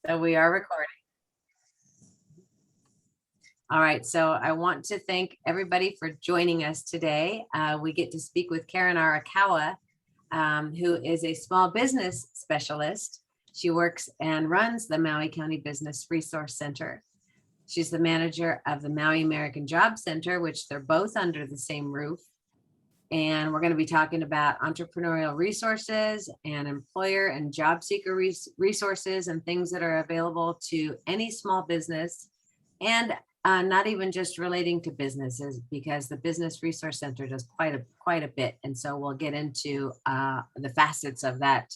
So we are recording. All right, so I want to thank everybody for joining us today. We get to speak with Karen Arakawa, who is a small business specialist. She works and runs the Maui County Business Resource Center. She's the manager of the Maui American Job Center, which they're both under the same roof. And we're going to be talking about entrepreneurial resources and employer and job seeker resources and things that are available to any small business, and not even just relating to businesses, because the Business Resource Center does quite a bit. And so we'll get into the facets of that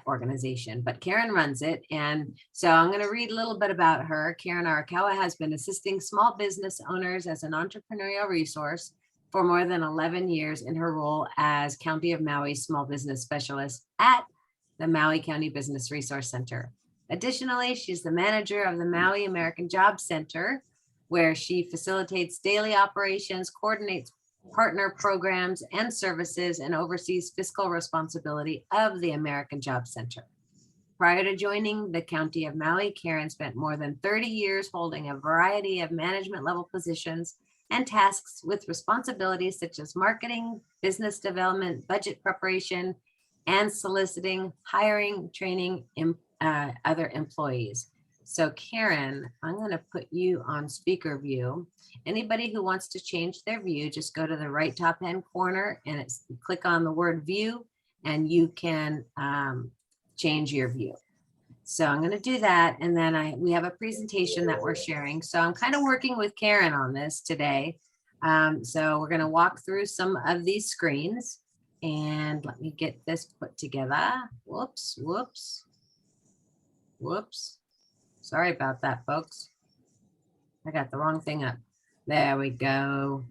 organization. But Karen runs it. And so I'm going to read a little bit about her. Karen Arakawa has been assisting small business owners as an entrepreneurial resource for more than 11 years in her role as County of Maui Small Business Specialist at the Maui County Business Resource Center. Additionally, she's the manager of the Maui American Job Center, where she facilitates daily operations, coordinates partner programs and services, and oversees fiscal responsibility of the American Job Center. Prior to joining the County of Maui, Karen spent more than 30 years holding a variety of management level positions and tasks with responsibilities such as marketing, business development, budget preparation, and soliciting, hiring, training, other employees. So Karen, I'm going to put you on speaker view. Anybody who wants to change their view, just go to the right top hand corner and click on the word view, and you can change your view. So I'm going to do that. And then we have a presentation that we're sharing. So I'm kind of working with Karen on this today. So we're going to walk through some of these screens, and let me get this put together. Whoops. Sorry about that, folks. I got the wrong thing up. There we go.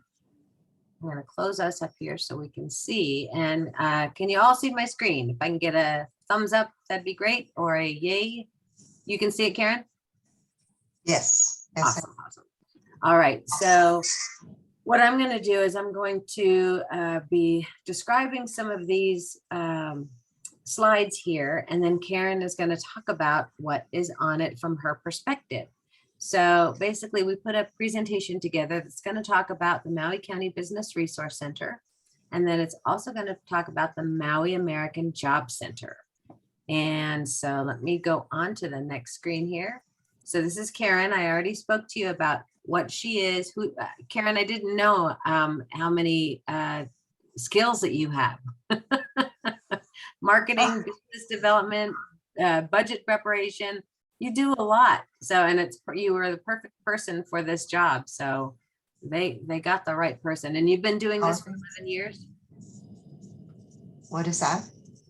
I'm going to close us up here so we can see. And can you all see my screen? If I can get a thumbs up, that'd be great. Or a yay. You can see it, Karen? Yes. Awesome. All right. So what I'm going to do is I'm going to be describing some of these slides here, and then Karen is going to talk about what is on it from her perspective. So basically, we put a presentation together that's going to talk about the Maui County Business Resource Center, and then it's also going to talk about the Maui American Job Center. And so let me go on to the next screen here. So this is Karen. I already spoke to you about what she is. Karen, I didn't know how many skills that you have. Marketing, business development, budget preparation. You do a lot. So, and you were the perfect person for this job. So they got the right person. And you've been doing this for 7 years? What is that?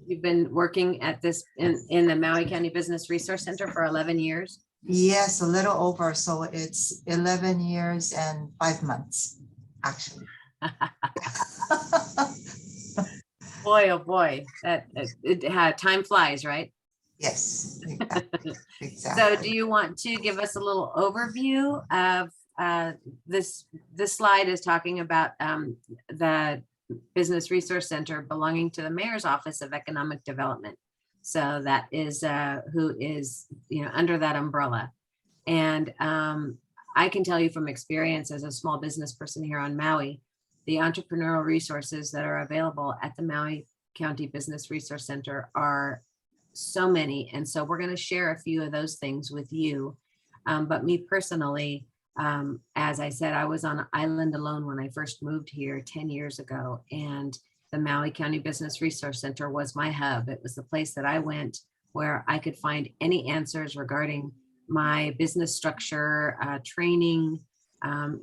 You've been working at this in the Maui County Business Resource Center for 11 years? Yes, a little over. So it's 11 years and 5 months, actually. Boy, oh boy, time flies, right? Yes, exactly. So do you want to give us a little overview of this slide is talking about the Business Resource Center belonging to the Mayor's Office of Economic Development. So that is who is under that umbrella. And I can tell you from experience as a small business person here on Maui, the entrepreneurial resources that are available at the Maui County Business Resource Center are so many. And so we're going to share a few of those things with you. But me personally, as I said, I was on an island alone when I first moved here 10 years ago. And the Maui County Business Resource Center was my hub. It was the place that I went where I could find any answers regarding my business structure, training,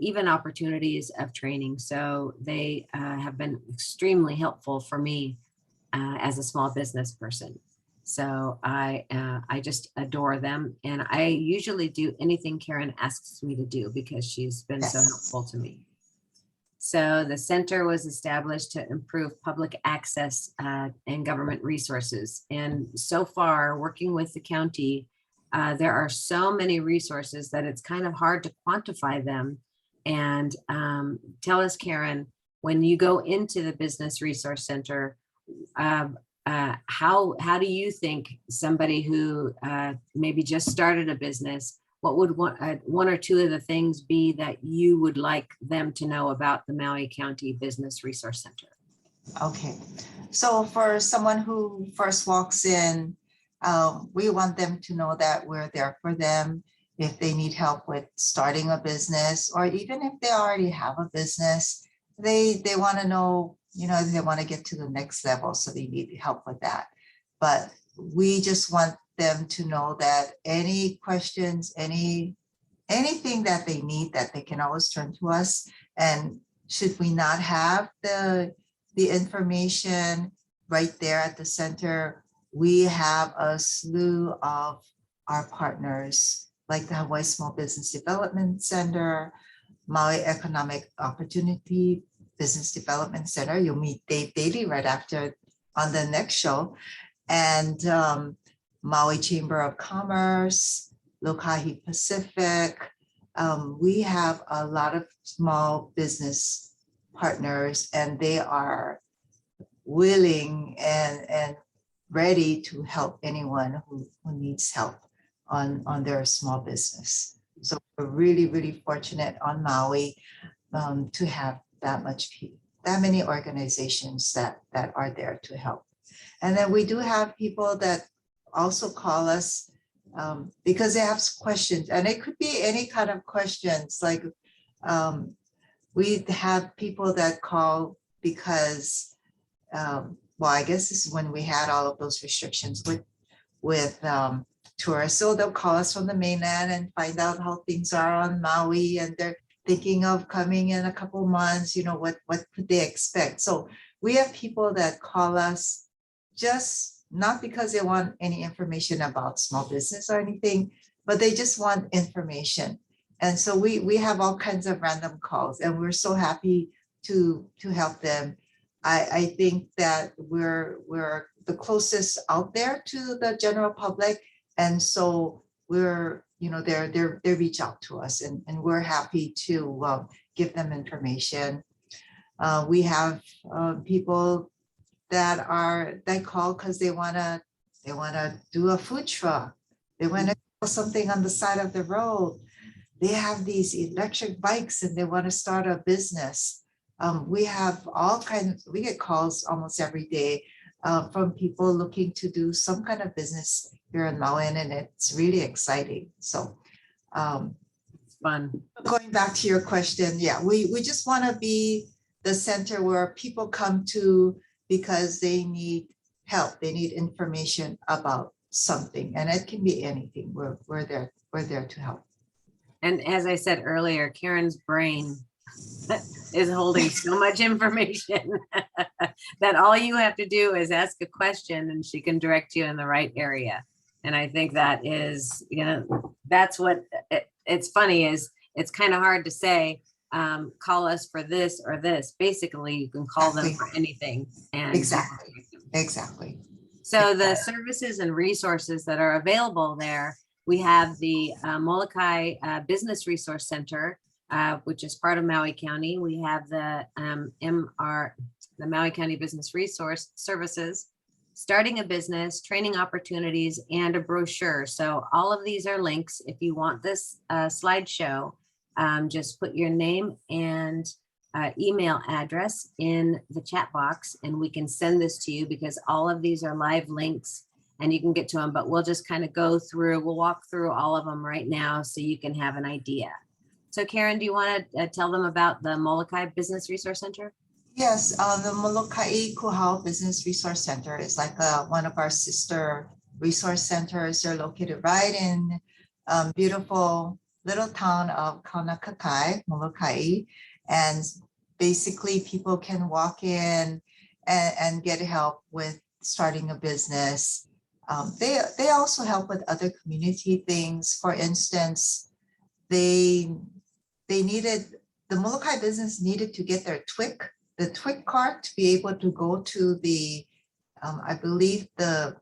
even opportunities of training. So they have been extremely helpful for me as a small business person. So I just adore them. And I usually do anything Karen asks me to do because she's been so helpful to me. So the center was established to improve public access and government resources. And so far, working with the county, there are so many resources that it's kind of hard to quantify them. And tell us, Karen, when you go into the Business Resource Center, how do you think somebody who maybe just started a business, what would one or two of the things be that you would like them to know about the Maui County Business Resource Center? Okay, so for someone who first walks in, we want them to know that we're there for them if they need help with starting a business, or even if they already have a business, they want to know, they want to get to the next level, so they need help with that. But we just want them to know that any questions, anything that they need, that they can always turn to us. And should we not have the information right there at the center, we have a slew of our partners, like the Hawaii Small Business Development Center, Maui Economic Opportunity Business Development Center. You'll meet Dave Daly right after on the next show. And Maui Chamber of Commerce, Lokahi Pacific. We have a lot of small business partners, and they are willing and ready to help anyone who needs help on their small business. So we're really, really fortunate on Maui to have that many organizations that are there to help. And then we do have people that also call us because they have questions, and it could be any kind of questions. Like we have people that call because, well, I guess this is when we had all of those restrictions with tourists. So they'll call us from the mainland and find out how things are on Maui, and they're thinking of coming in a couple months, what could they expect? So we have people that call us just not because they want any information about small business or anything, but they just want information. And so we have all kinds of random calls, and we're so happy to help them. I think that we're the closest out there to the general public, and so we're, they reach out to us, and we're happy to give them information. We have people that call because they wanna do a food truck. They want to do something on the side of the road. They have these electric bikes and they want to start a business. We have all kinds. We get calls almost every day from people looking to do some kind of business here in Maui, and it's really exciting. So Fun. going back to your question, yeah, we just want to be the center where people come to because they need help, they need information about something, and it can be anything. We're there to help. And as I said earlier, Karen's brain is holding so much information that all you have to do is ask a question and she can direct you in the right area. And I think that is, that's what it's funny is it's kind of hard to say, call us for this or this. Basically, you can call them for anything. And Exactly. So the services and resources that are available there, we have the Molokai Business Resource Center, which is part of Maui County. We have the the Maui County Business Resource Services, starting a business, training opportunities, and a brochure. So all of these are links. If you want this slideshow, just put your name and email address in the chat box, and we can send this to you, because all of these are live links and you can get to them, but we'll just kind of we'll walk through all of them right now so you can have an idea. So Karen, do you want to tell them about the Molokai Business Resource Center? Yes, the Molokai Kuhau Business Resource Center is like one of our sister resource centers. They're located right in beautiful little town of Kaunakakai, Molokai. And basically people can walk in and get help with starting a business. They also help with other community things. For instance, the Molokai business needed to get their the TWIC card to be able to go to the, I believe the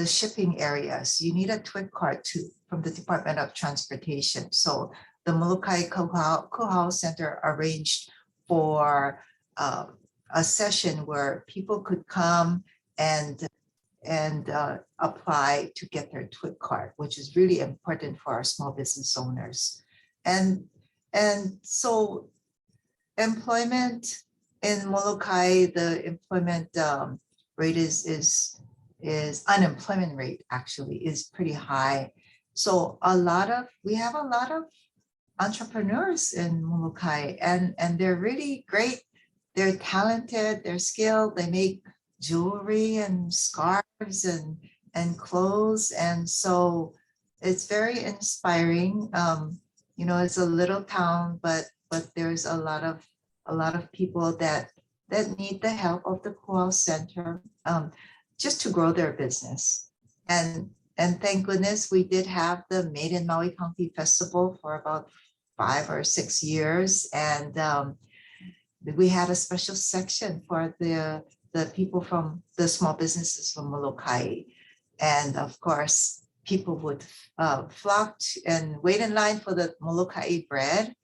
shipping areas. You need a TWIC card from the Department of Transportation. So the Molokai Kuhau Center arranged for a session where people could come and apply to get their TWIC card, which is really important for our small business owners. And so employment in Molokai, the employment rate is unemployment rate actually is pretty high. So we have a lot of entrepreneurs in Molokai, and they're really great. They're talented, they're skilled, they make jewelry and scarves and clothes. And so it's very inspiring. It's a little town, but there's a lot of people that need the help of the Kuau Center just to grow their business. And thank goodness we did have the Made in Maui County Festival for about 5 or 6 years. And we had a special section for the people from the small businesses from Molokai. And of course, people would flock and wait in line for the Molokai bread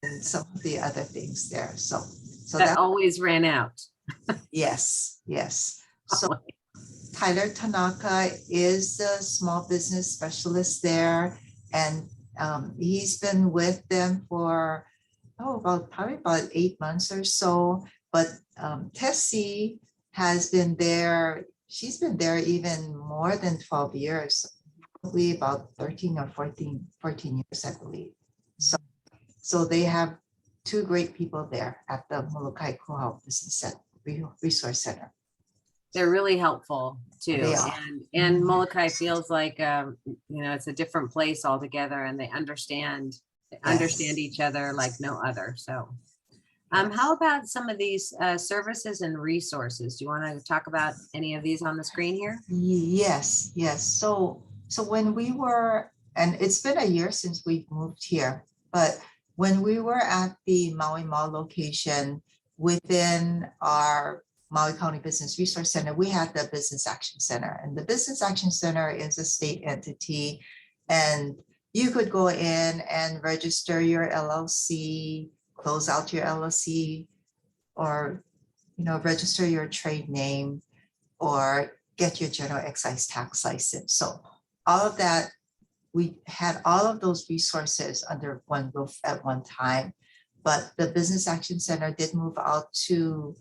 and some of the other things there. So that always ran out. Yes. So Tyler Tanaka is the small business specialist there, and he's been with them for probably about 8 months or so. But Tessie has been there. She's been there even more than 12 years, probably about 13 or 14 years, I believe. So they have 2 great people there at the Molokai Kuau Business Resource Center. They're really helpful too. They are. And Molokai feels like it's a different place altogether, and they understand each other like no other. So how about some of these services and resources? Do you want to talk about any of these on the screen here? Yes. So when we were, and it's been a year since we moved here, but when we were at the Maui Mall location within our Maui County Business Resource Center, we had the Business Action Center, and the Business Action Center is a state entity, and you could go in and register your LLC, close out your LLC, or register your trade name, or get your general excise tax license. So all of that, we had all of those resources under one roof at one time. But the Business Action Center did move out to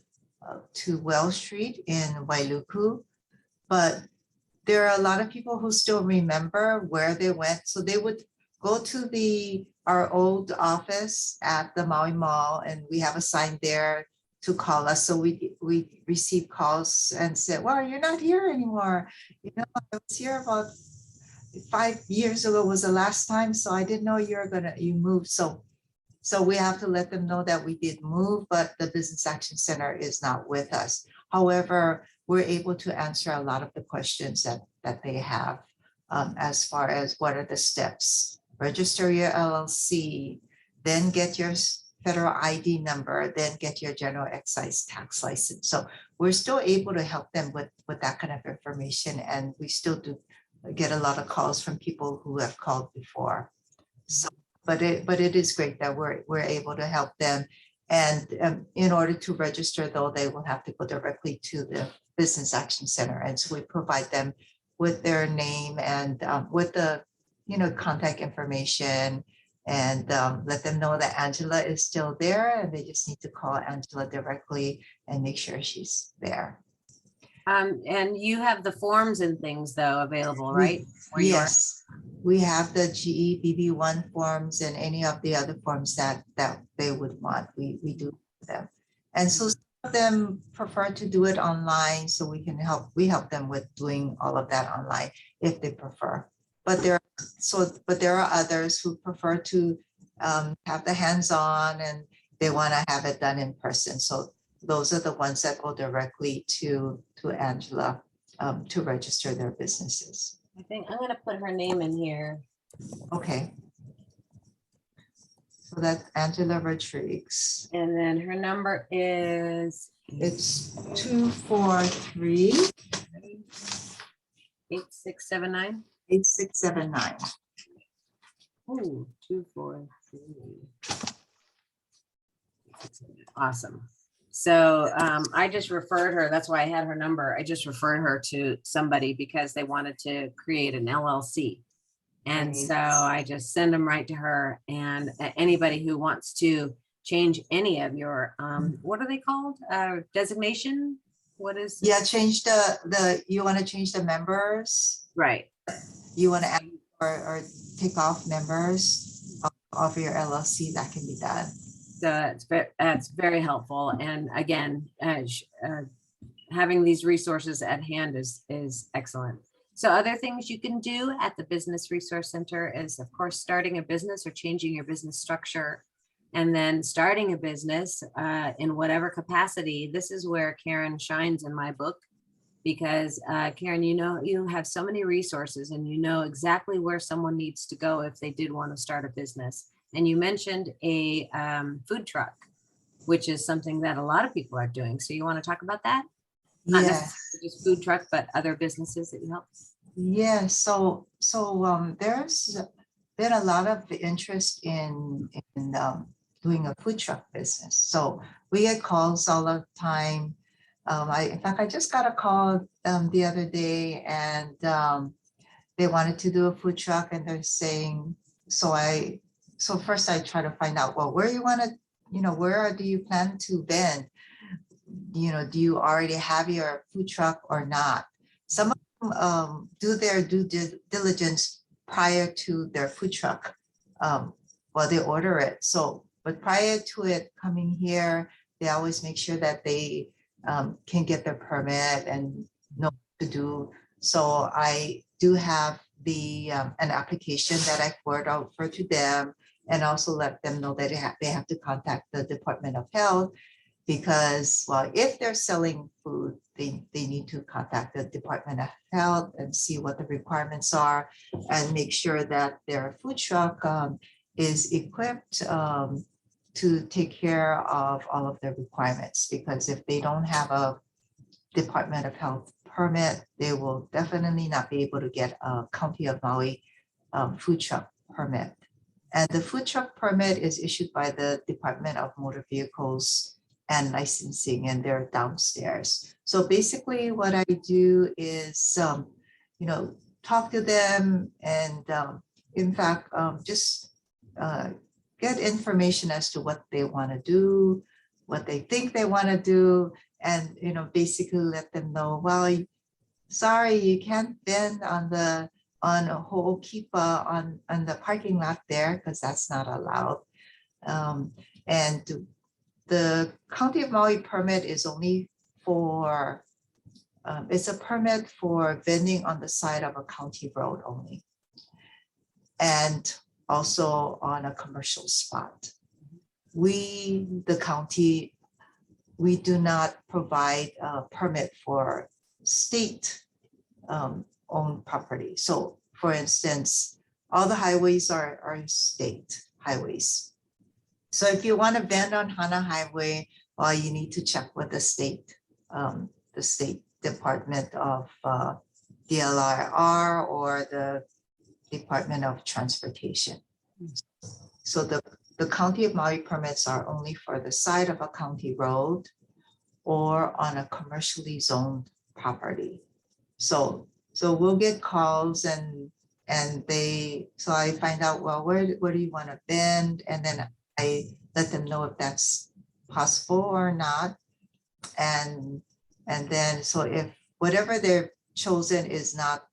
Wells Street in Wailuku, but there are a lot of people who still remember where they went. So they would go to our old office at the Maui Mall, and we have a sign there to call us. So we receive calls and said, well, you're not here anymore. I was here about 5 years ago was the last time. So I didn't know you moved. So we have to let them know that we did move, but the Business Action Center is not with us. However, we're able to answer a lot of the questions that they have as far as what are the steps. Register your LLC, then get your federal ID number, then get your general excise tax license. So we're still able to help them with that kind of information. And we still do get a lot of calls from people who have called before. So, but it is great that we're able to help them. And in order to register, though, they will have to go directly to the Business Action Center. And so we provide them with their name and with the contact information, and let them know that Angela is still there, and they just need to call Angela directly and make sure she's there. And you have the forms and things though available, right? Yes, we have the GEBB1 forms and any of the other forms that they would want. We do them, and so some of them prefer to do it online, so we help them with doing all of that online if they prefer. But there are others who prefer to have the hands-on, and they want to have it done in person. So those are the ones that go directly to Angela to register their businesses. I think I'm going to put her name in here. Okay. So that's Angela Rodriguez. And then her number is? It's 243 8679. 8679. Oh, 243. Awesome. So I just referred her, that's why I had her number. I just referred her to somebody because they wanted to create an LLC. And Right. so I just send them right to her, and anybody who wants to change any of your, what are they called? Designation? What is, Yeah, change you want to change the members? right. You want to add or take off members of your LLC, that can be done. So that's very helpful. And again, having these resources at hand is excellent. So other things you can do at the Business Resource Center is, of course, starting a business or changing your business structure, and then starting a business in whatever capacity. This is where Karen shines in my book, because Karen, you have so many resources, and you know exactly where someone needs to go if they did want to start a business. And you mentioned a food truck, which is something that a lot of people are doing. So you want to talk about that? Not Yes. necessarily just food truck, but other businesses that you help. Yeah, so there's been a lot of interest in doing a food truck business. So we get calls all the time. In fact, I just got a call the other day, and they wanted to do a food truck, and they're saying, so first I try to find out, well, where you want to, where do you plan to vend? Do you already have your food truck or not? Some of them do their due diligence prior to their food truck while they order it. So, but prior to it coming here, they always make sure that they can get their permit and know what to do. So I do have an application that I forward over to them, and also let them know that they have to contact the Department of Health, because, well, if they're selling food, they need to contact the Department of Health and see what the requirements are, and make sure that their food truck is equipped to take care of all of their requirements. Because if they don't have a Department of Health permit, they will definitely not be able to get a County of Maui food truck permit. And the food truck permit is issued by the Department of Motor Vehicles and Licensing, and they're downstairs. So basically what I do is, talk to them, and in fact, just get information as to what they want to do, what they think they want to do, and, basically let them know, well, sorry, you can't vend on a whole Ho'okipa on the parking lot there, because that's not allowed. And the County of Maui permit is only for, it's a permit for vending on the side of a county road only, and also on a commercial spot. We, the county, we do not provide a permit for state owned property. So for instance, all the highways are state highways. So if you want to vend on Hana Highway, well, you need to check with the state Department of DLRR or the Department of Transportation. So the County of Maui permits are only for the side of a county road or on a commercially zoned property. So we'll get calls, and so I find out, well, where do you want to vend? And then I let them know if that's possible or not. And then, so if whatever they've chosen is not,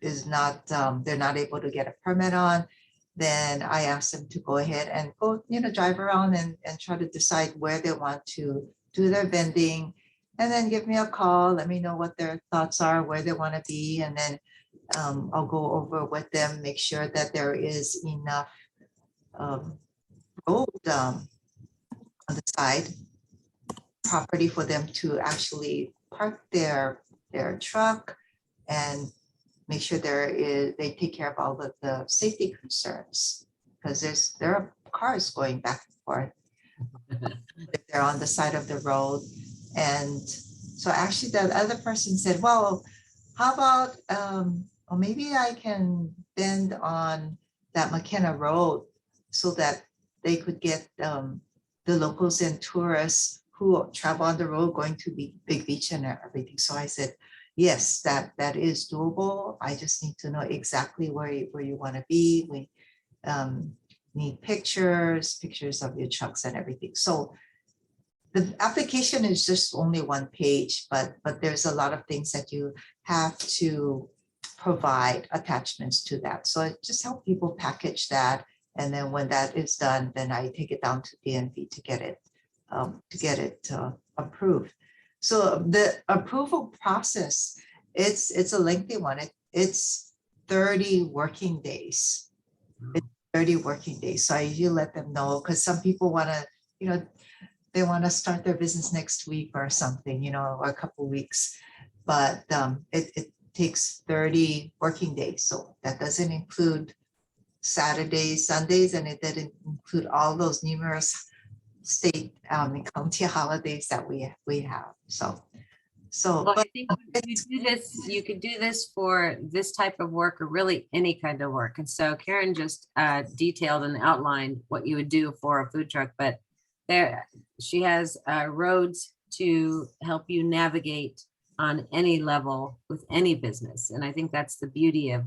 they're not able to get a permit on, then I ask them to go ahead and go, drive around and try to decide where they want to do their vending, and then give me a call, let me know what their thoughts are, where they want to be, and then I'll go over with them, make sure that there is enough road on the side property for them to actually park their truck, and make sure they take care of all of the safety concerns, because there are cars going back and forth if they're on the side of the road. And so actually the other person said, well, how about or maybe I can vend on that McKenna Road, so that they could get the locals and tourists who travel on the road going to Big Beach and everything. So I said, yes, that is doable. I just need to know exactly where you want to be. We need pictures of your trucks and everything. So the application is just only one page, but there's a lot of things that you have to provide attachments to that. So I just help people package that. And then when that is done, then I take it down to DNV to get it approved. So the approval process, it's a lengthy one. It's 30 working days. It's 30 working days. So I usually let them know, because some people want to, they want to start their business next week or something, or a couple of weeks. But it takes 30 working days. So that doesn't include Saturdays, Sundays, and it didn't include all those numerous state and county holidays that we have. Well, But I think you could do this for this type of work, or really any kind of work. And so Karen just detailed and outlined what you would do for a food truck, but she has roads to help you navigate on any level with any business. And I think that's the beauty of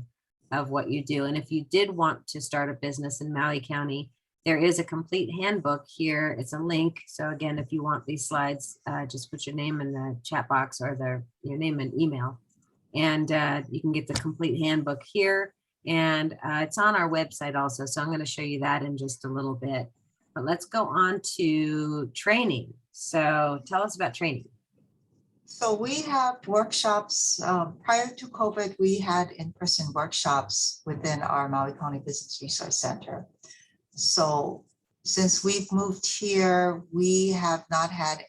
what you do. And if you did want to start a business in Maui County, there is a complete handbook here. It's a link. So again, if you want these slides, just put your name in the chat box, or your name and email, and you can get the complete handbook here. And it's on our website also. So I'm going to show you that in just a little bit. But let's go on to training. So tell us about training. So we have workshops. Prior to COVID, we had in-person workshops within our Maui County Business Resource Center. So since we've moved here, we have not had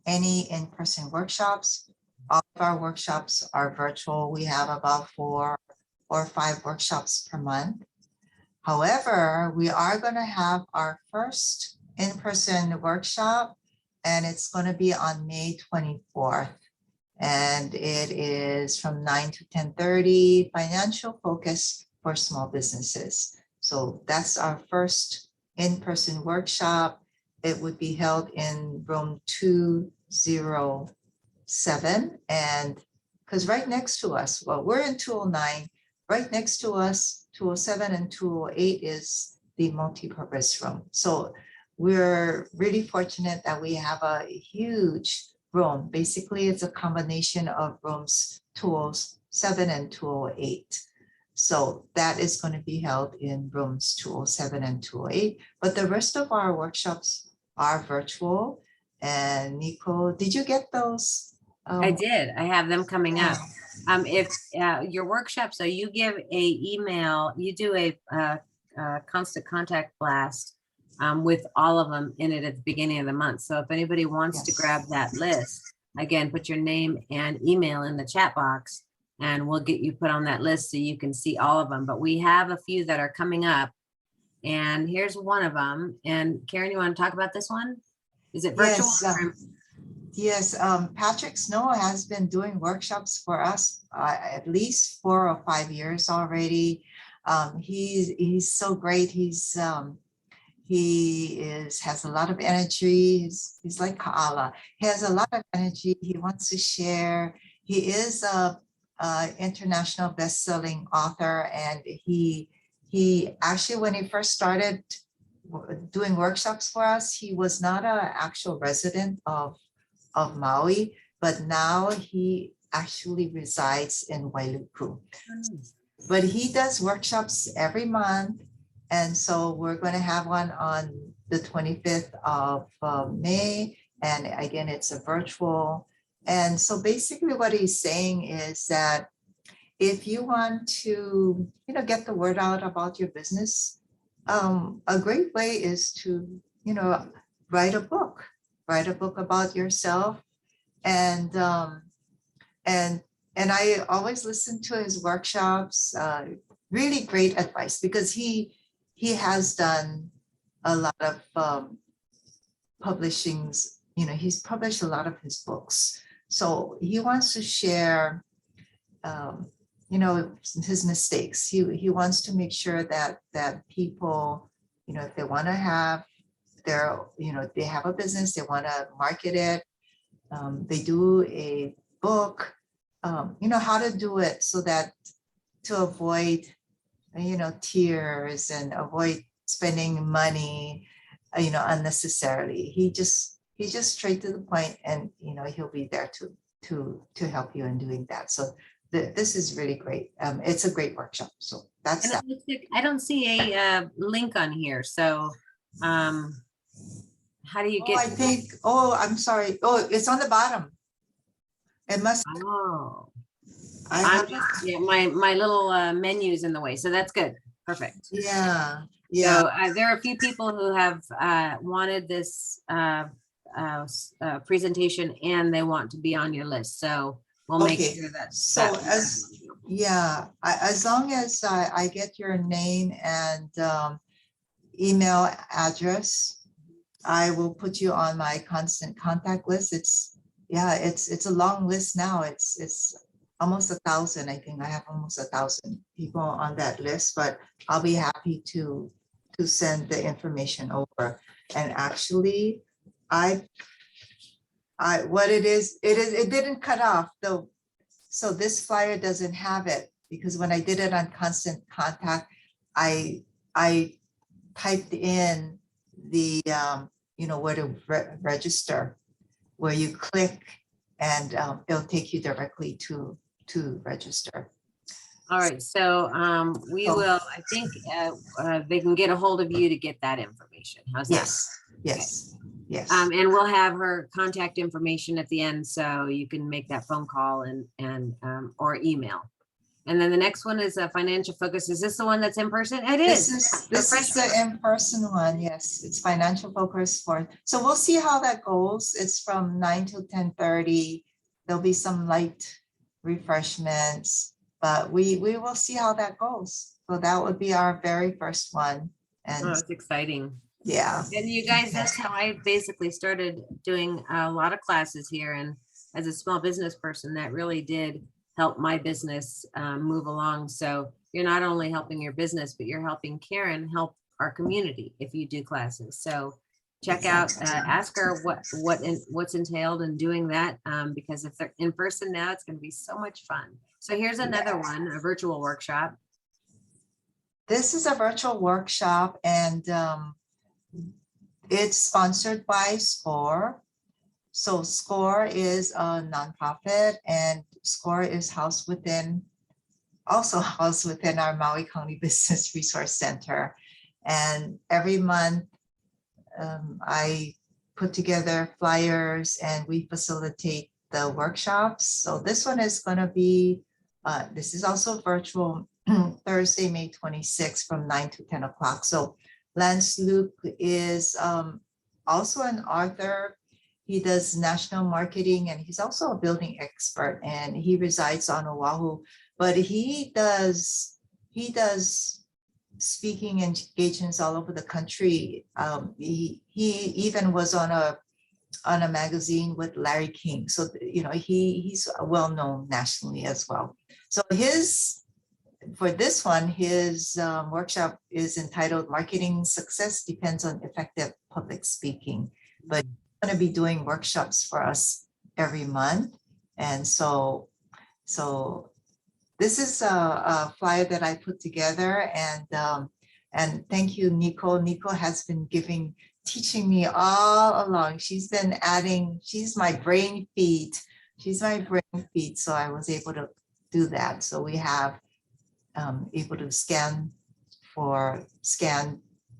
any in-person workshops. All of our workshops are virtual. We have about 4 or 5 workshops per month. However, we are going to have our first in-person workshop, and it's going to be on May 24th. And it is from 9 to 10:30, financial focus for small businesses. So that's our first in-person workshop. It would be held in room 207. And because right next to us, well, we're in 209, right next to us, 207 and 208 is the multi-purpose room. So we're really fortunate that we have a huge room. Basically, it's a combination of rooms 207 and 208. So that is going to be held in rooms 207 and 208. But the rest of our workshops are virtual. And Nico, did you get those? I did. I have them coming up. If your workshop, so you give a email, you do a constant contact blast with all of them in it at the beginning of the month. So if anybody wants to grab that list, again, put your name and email in the chat box, and we'll get you put on that list so you can see all of them. But we have a few that are coming up, and here's one of them. And Karen, you want to talk about this one? Is it virtual? Yes, Patrick Snow has been doing workshops for us at least 4 or 5 years already. He's so great. He has a lot of energy. He's like Kaala. He has a lot of energy. He wants to share. He is a international best-selling author, and he actually, when he first started doing workshops for us, he was not an actual resident of Maui, but now he actually resides in Wailuku. But he does workshops every month. And so we're going to have one on the 25th of May. And again, it's a virtual. And so basically what he's saying is that if you want to, get the word out about your business, a great way is to, write a book about yourself. And I always listen to his workshops, really great advice, because he has done a lot of publishings. He's published a lot of his books. So he wants to share, his mistakes. He wants to make sure that people, if they want to have they have a business, they want to market it. They do a book, how to do it so that to avoid, tears and avoid spending money, unnecessarily. He's just straight to the point, and he'll be there to help you in doing that. So this is really great. It's a great workshop. So that's And that. it looks like I don't see a link on here. So how do you Oh, get? I think, I'm sorry. Oh, it's on the bottom. It must, Oh, I I'm have, just, yeah, my little menu's in the way. So that's good. Perfect. yeah, So there are a few people who have wanted this presentation, and they want to be on your list. So we'll make Okay. sure that. So as long as I get your name and email address, I will put you on my constant contact list. It's a long list now. It's almost 1,000. I think I have almost 1,000 people on that list, but I'll be happy to send the information over. And actually, what it didn't cut off though. So this flyer doesn't have it, because when I did it on constant contact, I typed in the, where to register, where you click, and it'll take you directly to register. All right. So we will, I think they can get a hold of you to get that information. How's that? Yes. And we'll have her contact information at the end, so you can make that phone call and or email. And then the next one is a financial focus. Is this the one that's in person? It is. This is the in-person one. Yes, it's financial focus for. So we'll see how that goes. It's from 9 to 10:30. There'll be some light refreshments, but we will see how that goes. So that would be our very first one. And it's exciting. Yeah. And you guys, that's how I basically started doing a lot of classes here. And as a small business person, that really did help my business move along. So you're not only helping your business, but you're helping Karen help our community if you do classes. So check out, ask her what's entailed in doing that, because if they're in person now, it's going to be so much fun. So here's another one, a virtual workshop. This is a virtual workshop, and it's sponsored by SCORE. So SCORE is a nonprofit, and SCORE is also housed within our Maui County Business Resource Center. And every month I put together flyers and we facilitate the workshops. So this one is going to be, this is also virtual, Thursday, May 26th from 9 to 10 o'clock. So Lance Luke is also an author. He does national marketing, and he's also a building expert, and he resides on Oahu, but he does speaking engagements all over the country. He even was on a magazine with Larry King. So, he's well known nationally as well. So for this one, his workshop is entitled Marketing Success Depends on Effective Public Speaking. But he's going to be doing workshops for us every month. And so this is a flyer that I put together, and thank you, Nico. Nico has been teaching me all along. She's been she's my brain feed. So I was able to do that. So we have able to scan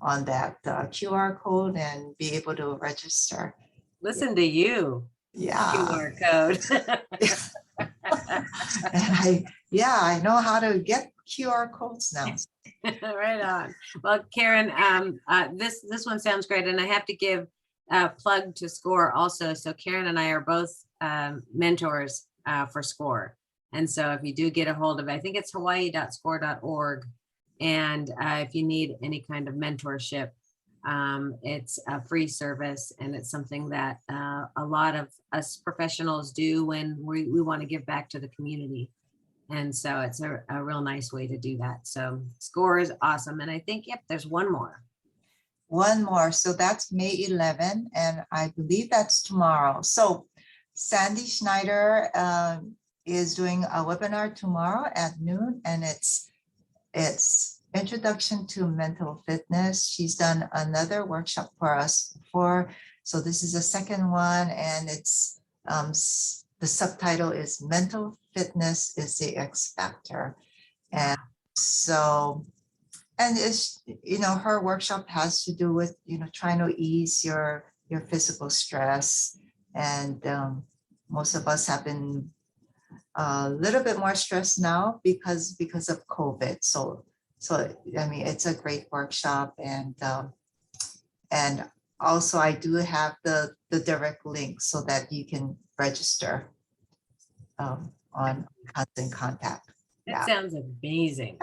on that QR code and be able to register. Listen to you. Yeah. QR code. And I know how to get QR codes now. Right on. Well, Karen, this one sounds great, and I have to give a plug to SCORE also. So Karen and I are both mentors for SCORE, and so if you do get a hold of it, I think it's hawaii.score.org, and if you need any kind of mentorship, it's a free service, and it's something that a lot of us professionals do when we want to give back to the community. And so it's a real nice way to do that. So SCORE is awesome. And I think, yep, there's one more. one more. So that's May 11, and I believe that's tomorrow. So Sandy Schneider is doing a webinar tomorrow at noon, and it's Introduction to Mental Fitness. She's done another workshop for us before. So this is the second one, and it's the subtitle is Mental Fitness is the X Factor. And so, and it's, you know, her workshop has to do with, you know, trying to ease your physical stress. And most of us have been a little bit more stressed now because of COVID. So I mean, it's a great workshop, and also I do have the direct link so that you can register on Constant Contact. That sounds amazing.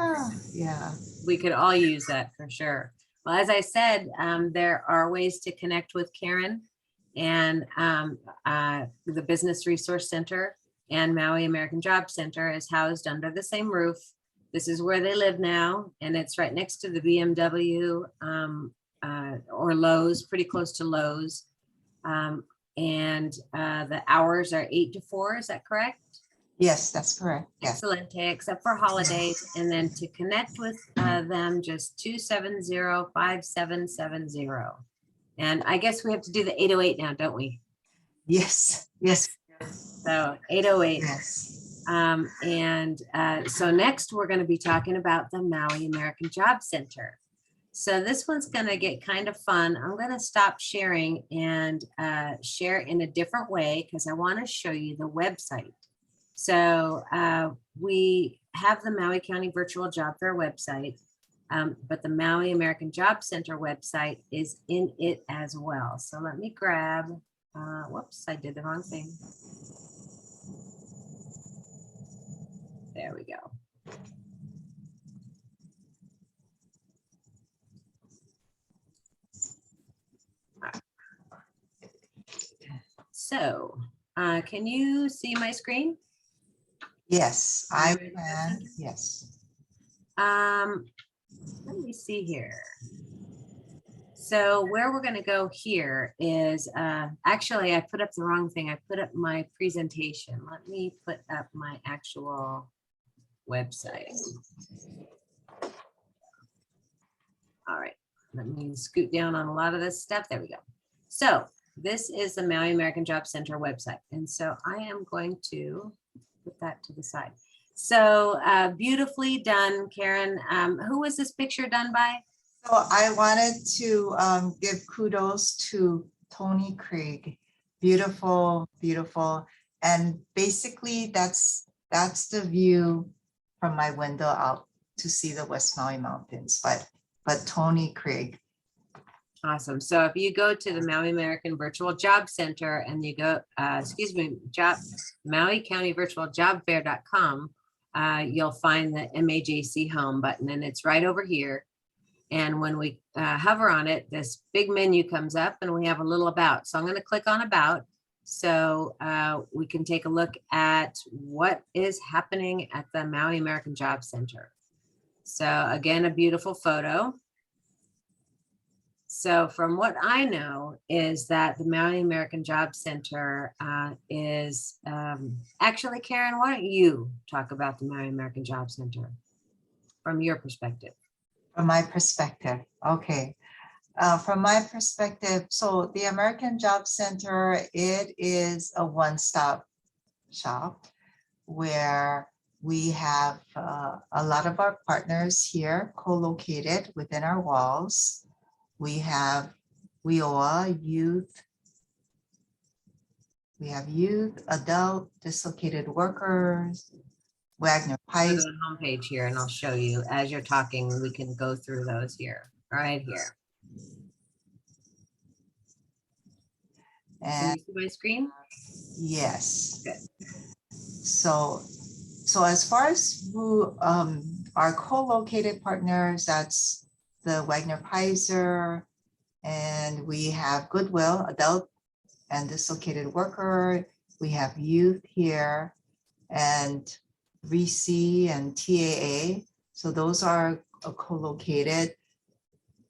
Yeah. We could all use that for sure. Well, as I said, there are ways to connect with Karen, and the Business Resource Center and Maui American Job Center is housed under the same roof. This is where they live now, and it's right next to the BMW or Lowe's, pretty close to Lowe's. And the hours are 8 to 4, is that correct? Yes, that's correct. Yes. Excellent, except for holidays. And then to connect with them, just 270-5770. And I guess we have to do the 808 now, don't we? Yes. Yes. So 808. Yes. So next we're going to be talking about the Maui American Job Center. So this one's going to get kind of fun. I'm going to stop sharing and share in a different way because I want to show you the website. So we have the Maui County Virtual Job Fair website, but the Maui American Job Center website is in it as well. So let me grab, whoops, I did the wrong thing. There we go. So can you see my screen? Yes, I can. Yes. Let me see here. So where we're going to go here is, actually, I put up the wrong thing. I put up my presentation. Let me put up my actual website. All right, let me scoot down on a lot of this stuff. There we go. So this is the Maui American Job Center website. And so I am going to put that to the side. So beautifully done, Karen. Who was this picture done by? So I wanted to give kudos to Tony Craig. Beautiful, beautiful. And basically that's the view from my window out to see the West Maui Mountains, but Tony Craig. Awesome. So if you go to the Maui American Virtual Job Center and you go, Maui County Virtual Job Fair.com, you'll find the MAJC home button, and it's right over here. And when we hover on it, this big menu comes up and we have a little about. So I'm going to click on about so we can take a look at what is happening at the Maui American Job Center. So again, a beautiful photo. So from what I know is that the Maui American Job Center is actually, Karen, why don't you talk about the Maui American Job Center from your perspective? From my perspective, okay. From my perspective, so the American Job Center, it is a one-stop shop where we have a lot of our partners here co-located within our walls. We have WIOA, youth. We have youth, adult, dislocated workers, Wagner Go to Pies. the homepage here and I'll show you as you're talking. We can go through those here, right here. Can And you see my screen? yes. Good. So as far as who our co-located partners, that's the Wagner Pizer, and we have Goodwill, adult and dislocated worker. We have youth here and REC and TAA. So those are co-located.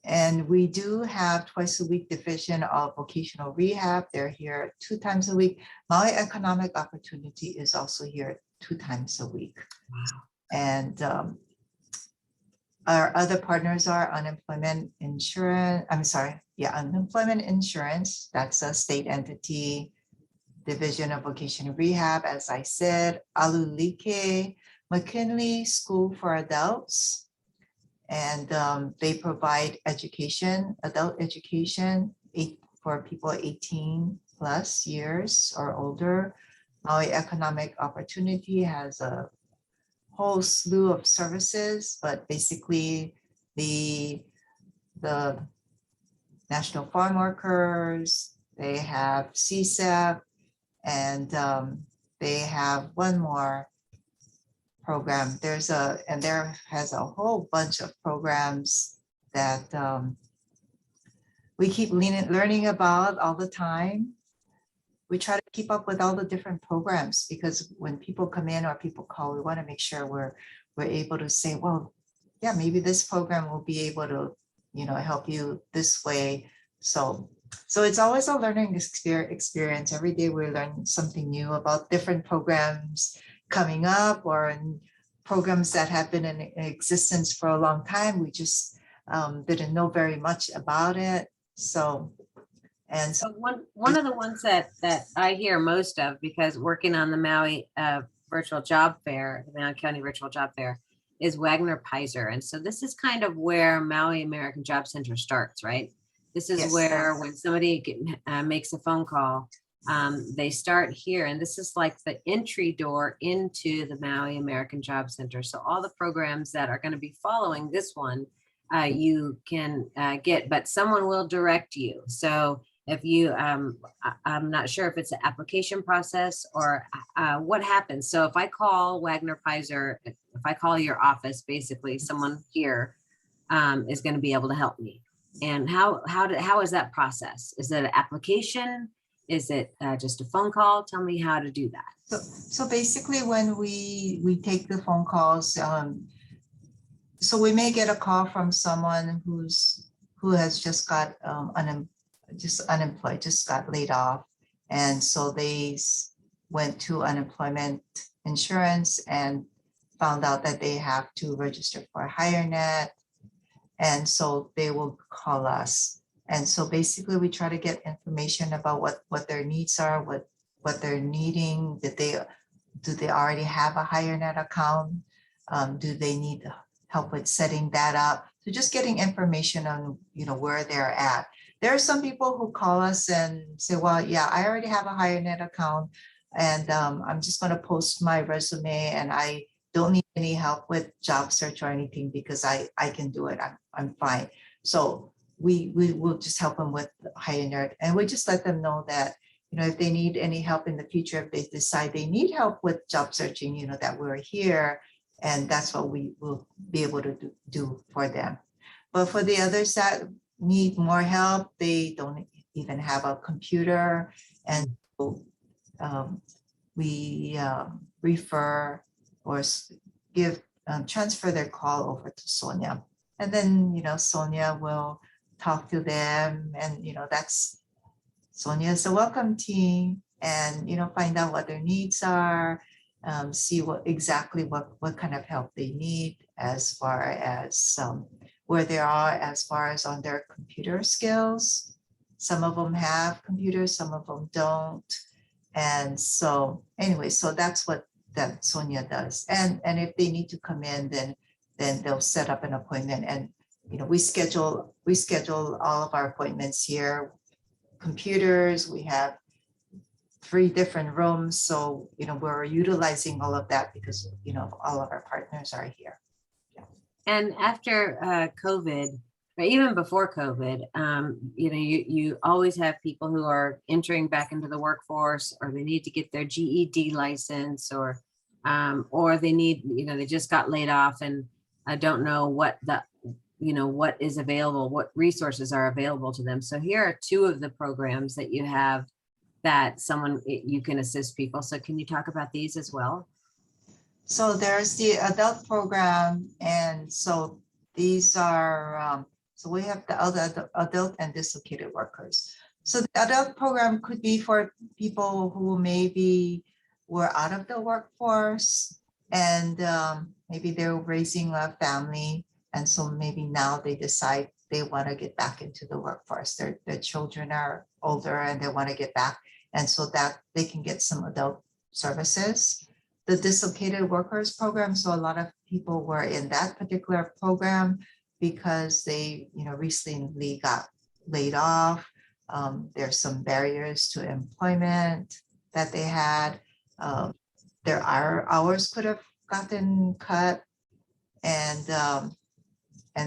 And we do have twice a week division of vocational rehab. They're here 2 times a week. Maui Economic Opportunity is also here 2 times a week. Wow. And our other partners are unemployment insurance. Unemployment insurance. That's a state entity, Division of Vocational Rehab, as I said, Alulike, McKinley School for Adults. And they provide education, adult education, for people 18 plus years or older. Maui Economic Opportunity has a whole slew of services, but basically the National Farm Workers, they have CSEP, and they have one more program. There has a whole bunch of programs that we keep learning about all the time. We try to keep up with all the different programs because when people come in or people call, we want to make sure we're able to say, well, yeah, maybe this program will be able to, help you this way. So it's always a learning experience. Every day we learn something new about different programs coming up or programs that have been in existence for a long time. We just didn't know very much about it. So one of the ones that I hear most of, because working on the Maui virtual job fair, the Maui County virtual job fair, is Wagner Pizer. And so this is kind of where Maui American Job Center starts, right? This is Yes. where when somebody makes a phone call, they start here. And this is like the entry door into the Maui American Job Center. So all the programs that are going to be following this one, you can get, but someone will direct you. So if you, I'm not sure if it's an application process or what happens. So if I call Wagner Pizer, if I call your office, basically someone here is going to be able to help me. And how is that process? Is it an application? Is it just a phone call? Tell me how to do that. So basically when we take the phone calls, so we may get a call from someone who has just got unemployed, just got laid off. And so they went to unemployment insurance and found out that they have to register for HireNet. And so they will call us. And so basically we try to get information about what their needs are, what they're needing. Do they already have a HireNet account? Do they need help with setting that up? So just getting information on, where they're at. There are some people who call us and say, well, yeah, I already have a HireNet account and I'm just going to post my resume and I don't need any help with job search or anything because I can do it. I'm fine. So we will just help them with HireNet, and we just let them know that, if they need any help in the future, if they decide they need help with job searching, that we're here, and that's what we will be able to do for them. But for the others that need more help, they don't even have a computer, and we refer or transfer their call over to Sonia, and then Sonia will talk to them, and that's Sonia's a welcome team, and find out what their needs are, see what kind of help they need as far as where they are as far as on their computer skills. Some of them have computers, some of them don't. And so anyway, so that's what that Sonia does. And if they need to come in, then they'll set up an appointment. And we schedule all of our appointments here. Computers, we have 3 different rooms. So we're utilizing all of that because all of our partners are here. And after COVID, or even before COVID, you always have people who are entering back into the workforce, or they need to get their GED license, or they need, they just got laid off and I don't know what what is available, what resources are available to them. So here are 2 of the programs that you have that you can assist people. So can you talk about these as well? So there's the adult program, and so these are So we have the adult and dislocated workers. So the adult program could be for people who maybe were out of the workforce and maybe they're raising a family. And so maybe now they decide they want to get back into the workforce. Their children are older and they want to get back. And so that they can get some adult services. The dislocated workers program. So a lot of people were in that particular program because they, recently got laid off. There's some barriers to employment that they had. Their hours could have gotten cut, and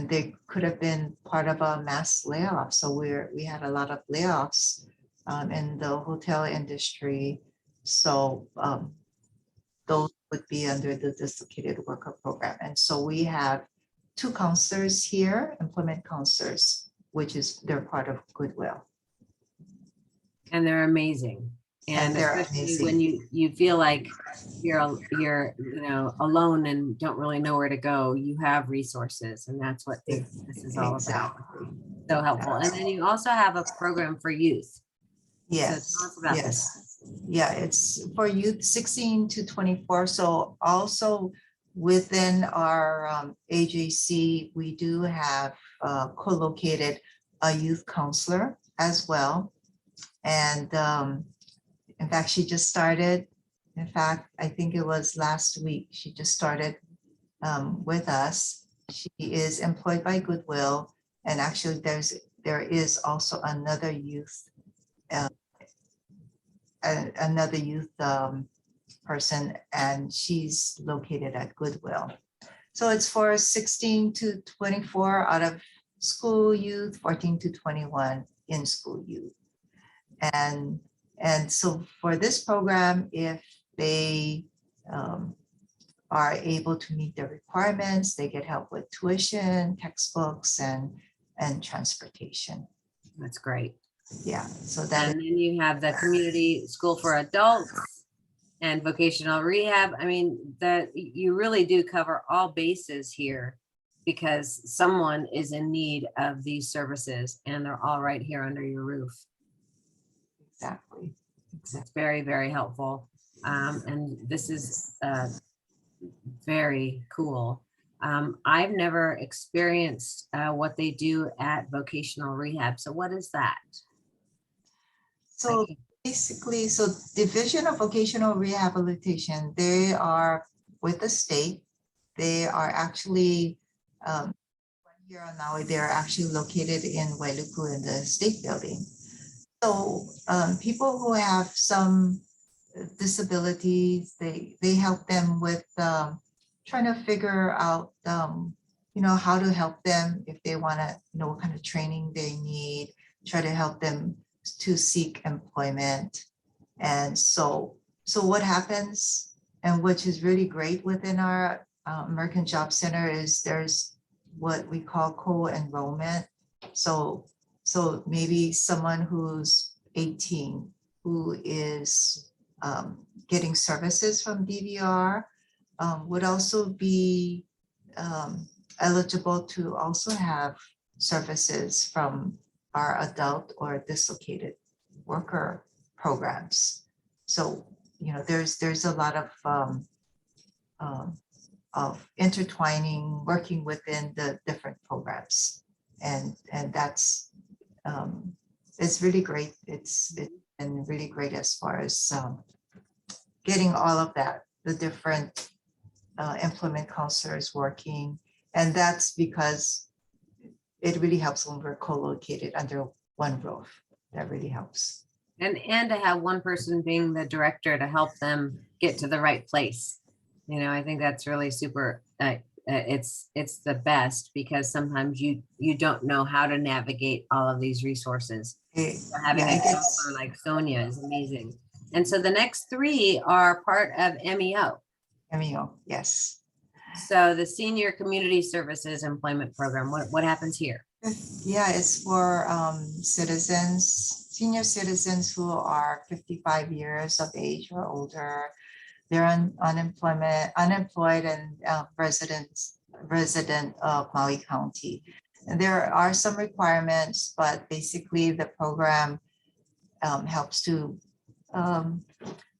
they could have been part of a mass layoff. So we had a lot of layoffs in the hotel industry. So those would be under the dislocated worker program. And so we have 2 counselors here, employment counselors, which is they're part of Goodwill. And they're amazing. And they're especially when you feel like you're alone and don't really know where to go, you have resources, and that's what this is all about. So helpful. And then you also have a program for youth. Yes. So tell us about yes. this. Yeah, it's for youth 16 to 24. So also within our AJC, we do have co-located a youth counselor as well. And in fact, she just started. In fact, I think it was last week. She just started with us. She is employed by Goodwill. And actually there is also another youth person, and she's located at Goodwill. So it's for 16 to 24 out of school youth, 14 to 21 in school youth. And so for this program, if they are able to meet the requirements, they get help with tuition, textbooks, and transportation. That's great. Yeah, so that. And then you have the community school for adults and vocational rehab. I mean, that you really do cover all bases here, because someone is in need of these services and they're all right here under your roof. Exactly. It's very, very helpful. And this is very cool. I've never experienced what they do at vocational rehab. So what is that? So basically, so Division of Vocational Rehabilitation, they are with the state. They are actually, here on Maui, they're actually located in Wailuku in the state building. So people who have some disabilities, they help them with trying to figure out, how to help them if they want to, what kind of training they need, try to help them to seek employment. And so what happens, and which is really great within our American Job Center, is there's what we call co-enrollment. So maybe someone who's 18 who is getting services from DVR would also be eligible to also have services from our adult or dislocated worker programs. So, there's a lot of intertwining, working within the different programs. And that's, it's really great. It's been really great as far as getting all of that, the different employment counselors working. And that's because it really helps when we're co-located under one roof. That really helps. And to have one person being the director to help them get to the right place. I think that's really super. It's the best, because sometimes you don't know how to navigate all of these resources. So having a counselor like Sonia is amazing. And so the next 3 are part of MEO. MEO, yes. So the Senior Community Services Employment Program, what happens here? Yeah, it's for citizens, senior citizens who are 55 years of age or older. They're unemployed and resident of Maui County. And there are some requirements, but basically the program helps to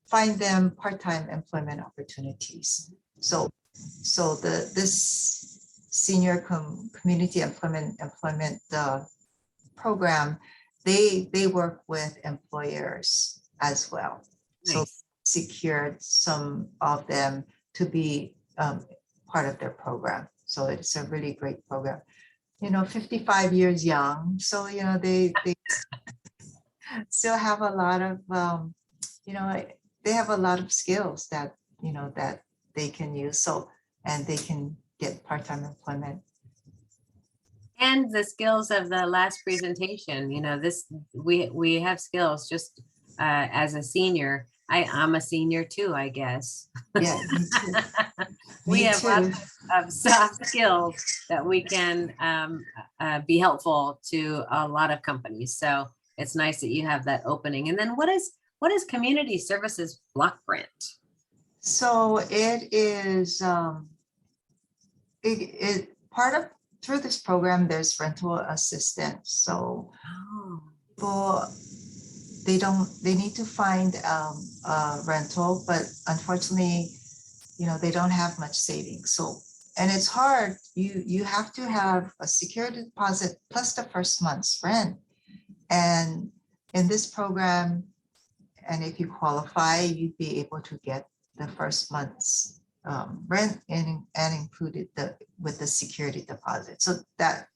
find them part-time employment opportunities. So this senior community employment program, they work with employers as well. So Nice. secured some of them to be part of their program. So it's a really great program. 55 years young. So, they still have a lot of, they have a lot of skills that, that they can use. So, and they can get part-time employment. And the skills of the last presentation, we have skills just as a senior. I'm a senior too, I guess. Yeah, me too. We Me have too. lots of soft skills that we can be helpful to a lot of companies. So it's nice that you have that opening. And then what is community services block grant? So it is it part of, through this program, there's rental assistance. So Oh, people, they need to find a rental, but unfortunately, they don't have much savings. So, and it's hard. You have to have a security deposit plus the first month's rent. And in this program, and if you qualify, you'd be able to get the first month's rent and included with the security deposit. So that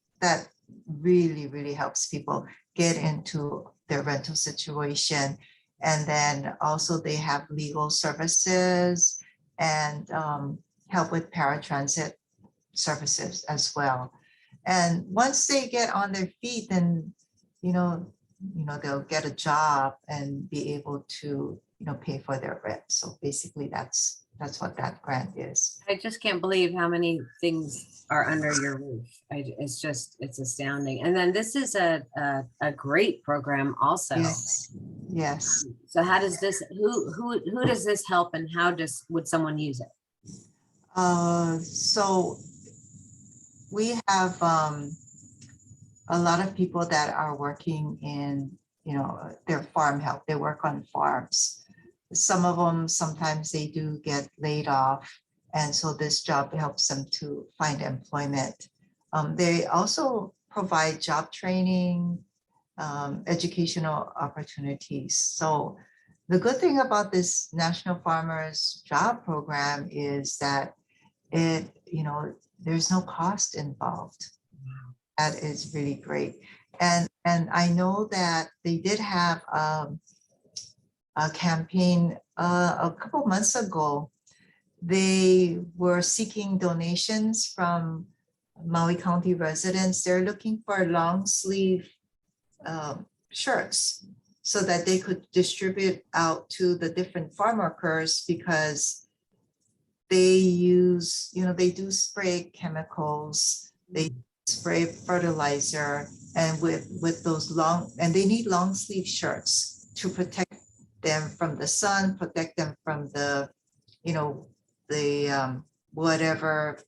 really helps people get into their rental situation. And then also they have legal services and help with paratransit services as well. And once they get on their feet, then they'll get a job and be able to pay for their rent. So basically that's what that grant is. I just can't believe how many things are under your roof. It's astounding. And then this is a great program also. Yes. So how does this, who does this help, and how would someone use it? So we have a lot of people that are working in, their farm help. They work on farms. Some of them, sometimes they do get laid off. And so this job helps them to find employment. They also provide job training, educational opportunities. So the good thing about this National Farmers Job Program is that there's no cost involved. That is really great. And I know that they did have a campaign a couple months ago. They were seeking donations from Maui County residents. They're looking for long sleeve shirts so that they could distribute out to the different farm workers, because they use, they do spray chemicals, they spray fertilizer, and with those and they need long sleeve shirts to protect them from the sun, protect them from the, whatever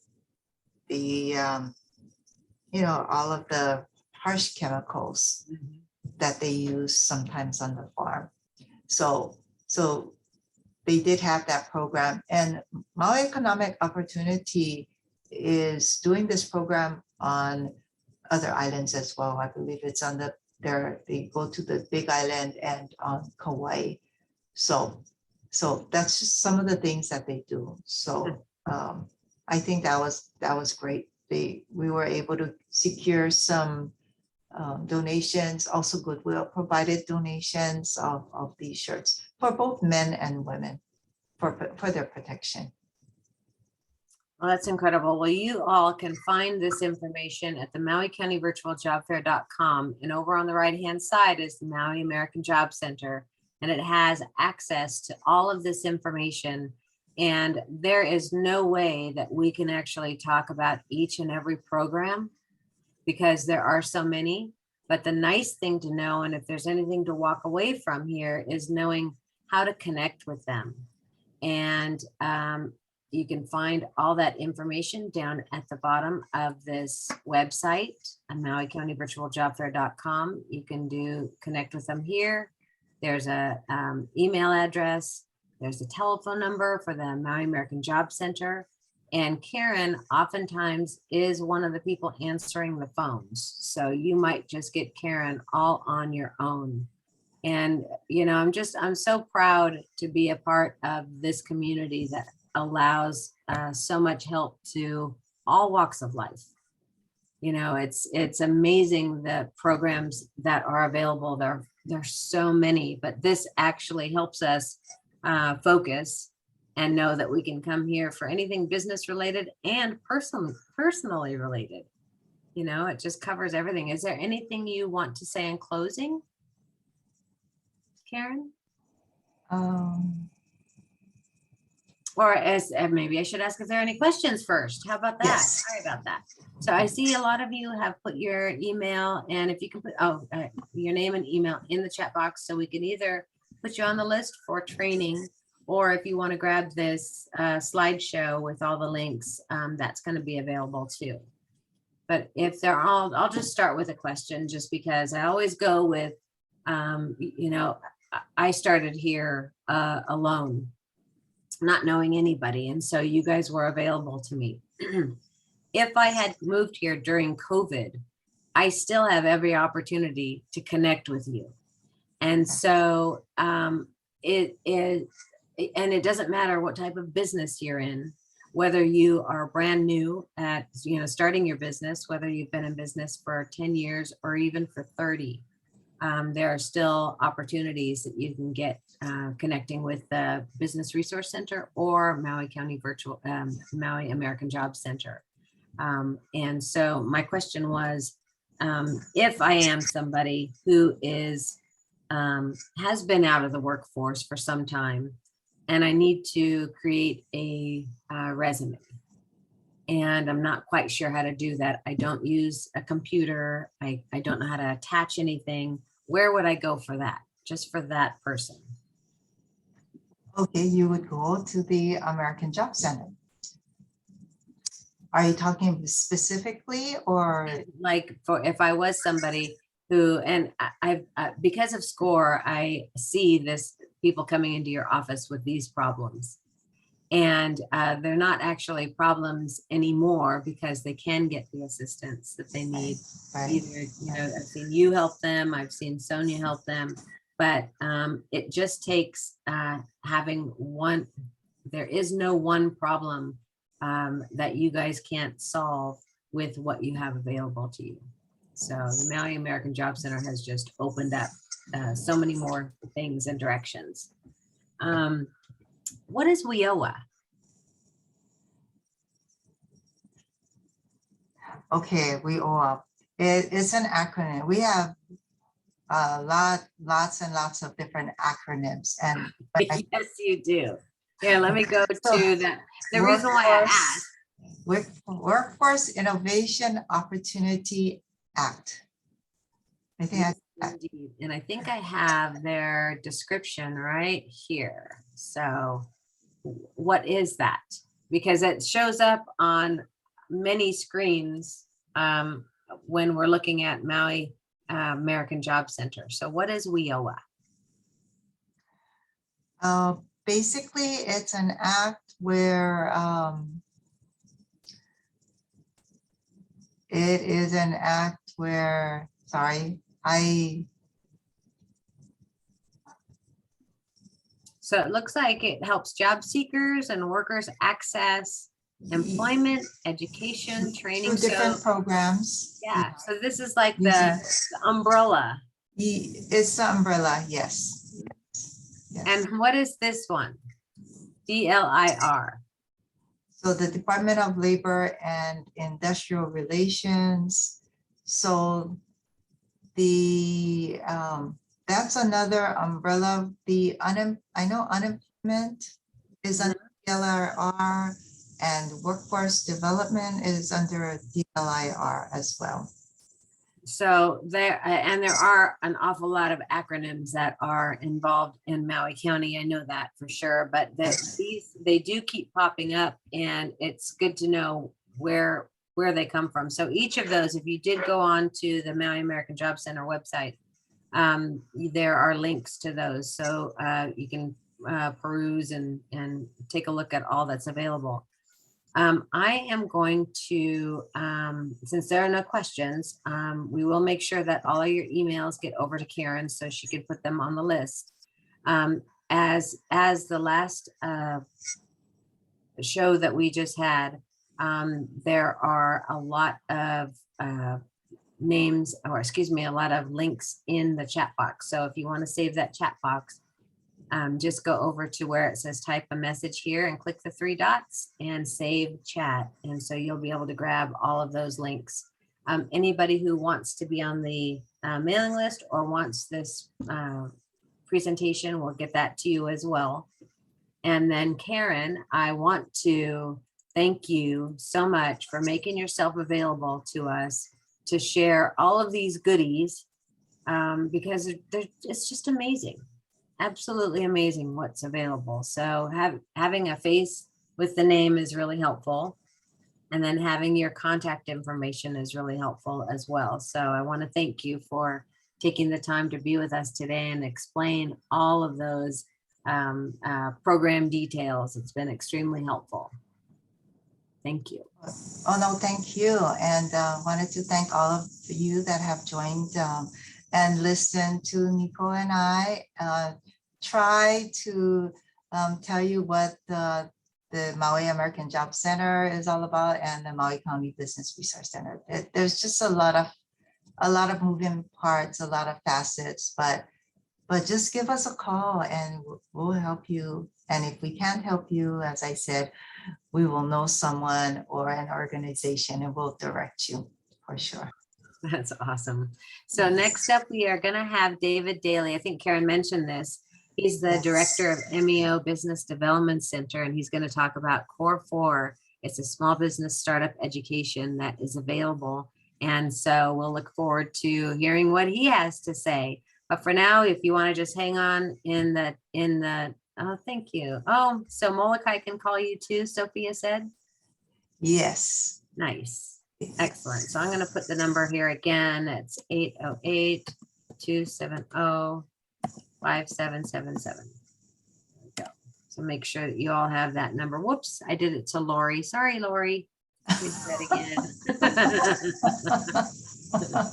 the, all of the harsh chemicals that they use sometimes on the farm. So they did have that program, and Maui Economic Opportunity is doing this program on other islands as well. I believe it's on they go to the Big Island and on Kauai. So that's just some of the things that they do. So I think that was great. We were able to secure some donations. Also Goodwill provided donations of these shirts for both men and women for their protection. Well, that's incredible. Well, you all can find this information at the Maui County Virtual Job Fair.com. And over on the right-hand side is the Maui American Job Center. And it has access to all of this information. And there is no way that we can actually talk about each and every program, because there are so many. But the nice thing to know, and if there's anything to walk away from here, is knowing how to connect with them. And you can find all that information down at the bottom of this website, MauiCountyVirtualJobFair.com. You can connect with them here. There's a email address. There's a telephone number for the Maui American Job Center. And Karen oftentimes is one of the people answering the phones. So you might just get Karen all on your own. And, I'm so proud to be a part of this community that allows so much help to all walks of life. It's amazing the programs that are available. There's so many, but this actually helps us focus and know that we can come here for anything business related and personally related. It just covers everything. Is there anything you want to say in closing, Karen? Or maybe I should ask if there are any questions first. How about that? Yes. Sorry about that. So I see a lot of you have put your email, and if you can put your name and email in the chat box, so we can either put you on the list for training, or if you want to grab this slideshow with all the links, that's going to be available too. But if they're all, I'll just start with a question, just because I always go with, I started here alone, not knowing anybody. And so you guys were available to me. If I had moved here during COVID, I still have every opportunity to connect with you. And so it doesn't matter what type of business you're in, whether you are brand new at, starting your business, whether you've been in business for 10 years or even for 30. There are still opportunities that you can get connecting with the Business Resource Center or Maui County Maui American Job Center. And so my question was, if I am somebody who has been out of the workforce for some time, and I need to create a resume, and I'm not quite sure how to do that. I don't use a computer. I don't know how to attach anything. Where would I go for that? Just for that person? Okay, you would go to the American Job Center. Are you talking specifically, or like if I was somebody who, and I because of SCORE, I see people coming into your office with these problems. And they're not actually problems anymore, because they can get the assistance that they need. right? Either, I've seen you help them, I've seen Sonia help them, but it just takes having one. There is no one problem that you guys can't solve with what you have available to you. So the Maui American Job Center has just opened up so many more things and directions. What is WIOA? Okay, WIOA. It's an acronym. We have lots and lots of different acronyms. And Yes, you do. Here, let me go So, to that. The reason why I asked. Workforce Innovation Opportunity Act. I think Indeed. And I think I have their description right here. So what is that? Because it shows up on many screens when we're looking at Maui American Job Center. So what is WIOA? basically, it's an act where it is an act where, sorry, So it looks like it helps job seekers and workers access employment, education, training. through different So, programs. yeah, so this is like the Using- umbrella. It's the umbrella, yes. Yes. And what is this one? DLIR. So the Department of Labor and Industrial Relations. So the that's another umbrella. I know unemployment is under DLIR, and workforce development is under DLIR as well. So there are an awful lot of acronyms that are involved in Maui County. I know that for sure, but they do keep popping up, and it's good to know where they come from. So each of those, if you did go on to the Maui American Job Center website, there are links to those. So you can peruse and take a look at all that's available. I am going to, since there are no questions, we will make sure that all of your emails get over to Karen so she can put them on the list. As the last show that we just had, there are a lot of names, or excuse me, a lot of links in the chat box. So if you want to save that chat box, just go over to where it says type a message here and click the 3 dots and save chat. And so you'll be able to grab all of those links. Anybody who wants to be on the mailing list or wants this presentation, we'll get that to you as well. And then Karen, I want to thank you so much for making yourself available to us to share all of these goodies, because it's just amazing. Absolutely amazing what's available. So having a face with the name is really helpful. And then having your contact information is really helpful as well. So I want to thank you for taking the time to be with us today and explain all of those program details. It's been extremely helpful. Thank you. Oh, no, thank you. And wanted to thank all of you that have joined and listened to Nico and I try to tell you what the Maui American Job Center is all about and the Maui County Business Resource Center. There's just a lot of moving parts, a lot of facets, but just give us a call and we'll help you. And if we can't help you, as I said, we will know someone or an organization and we'll direct you for sure. That's awesome. So next up, we are going to have David Daly. I think Karen mentioned this. He's the director of MEO Business Development Center, and he's going to talk about Core 4. It's a small business startup education that is available. And so we'll look forward to hearing what he has to say. But for now, if you want to just hang on in the, oh, thank you. Oh, so Molokai can call you too, Sophia said? Yes. Nice. Excellent. So I'm going to put the number here again. It's 808-270-5777. There we go. So make sure that you all have that number. Whoops, I did it to Lori. Sorry, Lori. Do that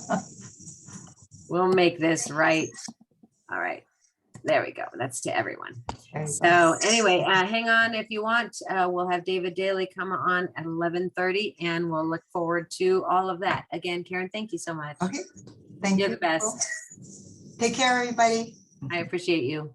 again. We'll make this right. All right. There we go. That's to everyone. So anyway, hang on if you want. We'll have David Daly come on at 11:30 and we'll look forward to all of that. Again, Karen, thank you so much. Okay. Thank you. You're the best. Take care, everybody. I appreciate you.